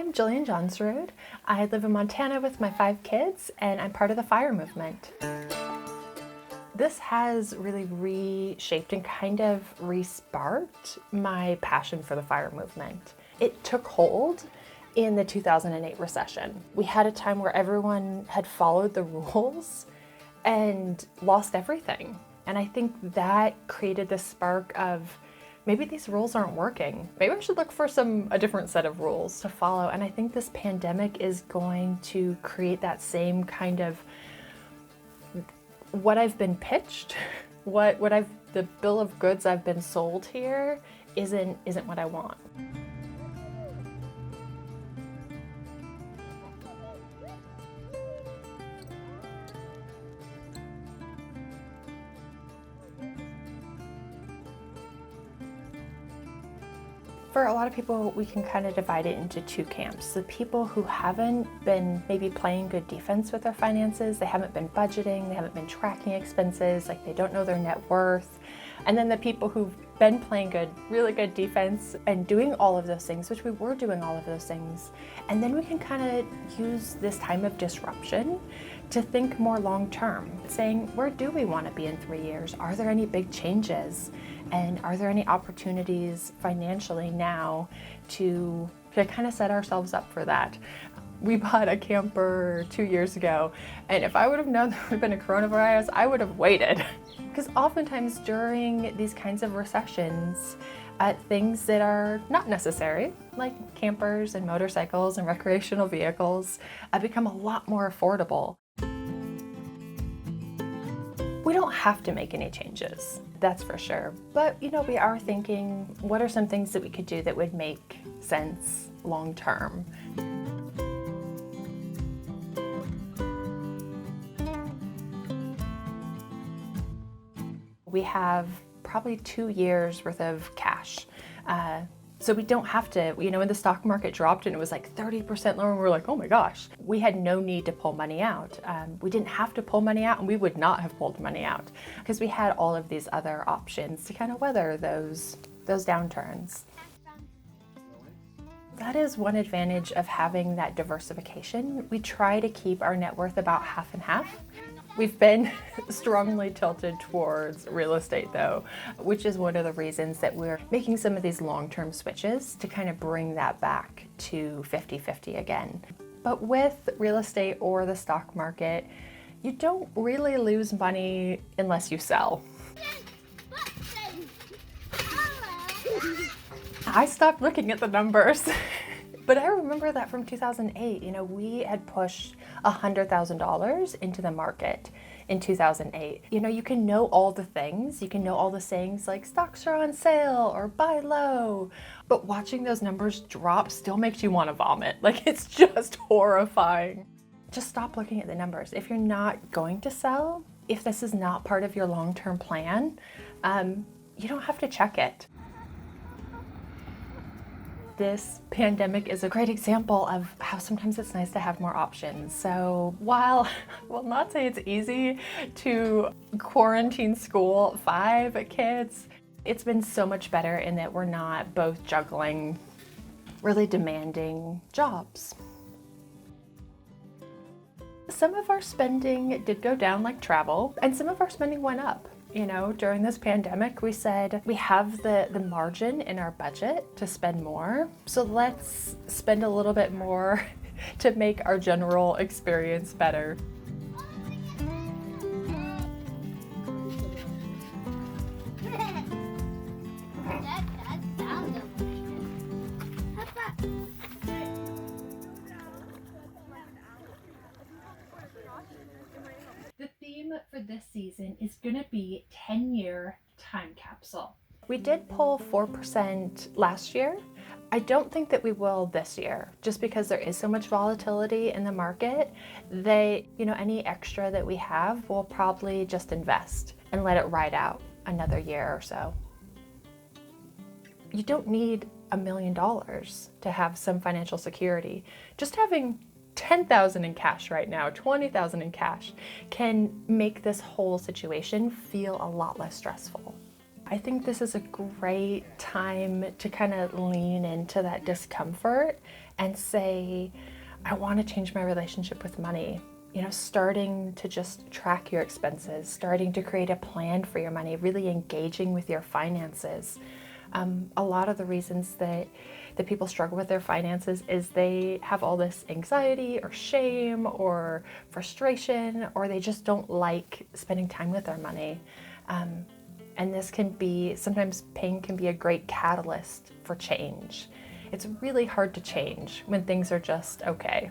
I'm Jillian Johnsrud. I live in Montana with my 5 kids, and I'm part of the FIRE movement. This has really reshaped and kind of re-sparked my passion for the FIRE movement. It took hold in the 2008 recession. We had a time where everyone had followed the rules and lost everything. And I think that created this spark of, maybe these rules aren't working. Maybe I should look for a different set of rules to follow. And I think this pandemic is going to create that same kind of, what I've been pitched, the bill of goods I've been sold here isn't what I want. For a lot of people, we can kind of divide it into 2 camps. The people who haven't been maybe playing good defense with their finances, they haven't been budgeting, they haven't been tracking expenses, like they don't know their net worth. And then the people who've been playing really good defense and doing all of those things, which we were doing all of those things. And then we can kind of use this time of disruption to think more long term, saying, where do we want to be in 3 years? Are there any big changes? And are there any opportunities financially now to kind of set ourselves up for that? We bought a camper 2 years ago, and if I would have known there would have been a coronavirus, I would have waited. Because oftentimes during these kinds of recessions, things that are not necessary, like campers and motorcycles and recreational vehicles, become a lot more affordable. We don't have to make any changes, that's for sure. But we are thinking, what are some things that we could do that would make sense long term? We have probably 2 years worth of cash. So we don't have to, when the stock market dropped and it was like 30% lower, and we're like, oh my gosh, we had no need to pull money out. We didn't have to pull money out, and we would not have pulled money out because we had all of these other options to kind of weather those downturns. That is one advantage of having that diversification. We try to keep our net worth about half and half. We've been strongly tilted towards real estate though, which is one of the reasons that we're making some of these long-term switches to kind of bring that back to 50-50 again. But with real estate or the stock market, you don't really lose money unless you sell. I stopped looking at the numbers. But I remember that from 2008, we had pushed $100,000 into the market in 2008. You can know all the things, you can know all the sayings like stocks are on sale or buy low, but watching those numbers drop still makes you want to vomit. Like, it's just horrifying. Just stop looking at the numbers. If you're not going to sell, if this is not part of your long-term plan, you don't have to check it. This pandemic is a great example of how sometimes it's nice to have more options. So while I will not say it's easy to quarantine school 5 kids, it's been so much better in that we're not both juggling really demanding jobs. Some of our spending did go down, like travel, and some of our spending went up. During this pandemic, we said we have the margin in our budget to spend more, so let's spend a little bit more to make our general experience better. The theme for this season is going to be 10-year time capsule. We did pull 4% last year. I don't think that we will this year, just because there is so much volatility in the market. Any extra that we have, we'll probably just invest and let it ride out another year or so. You don't need $1 million to have some financial security. Just having $10,000 in cash right now, $20,000 in cash, can make this whole situation feel a lot less stressful. I think this is a great time to kind of lean into that discomfort and say, I want to change my relationship with money. Starting to just track your expenses, starting to create a plan for your money, really engaging with your finances. A lot of the reasons that people struggle with their finances is they have all this anxiety or shame or frustration, or they just don't like spending time with their money. And this can be, sometimes pain can be a great catalyst for change. It's really hard to change when things are just okay.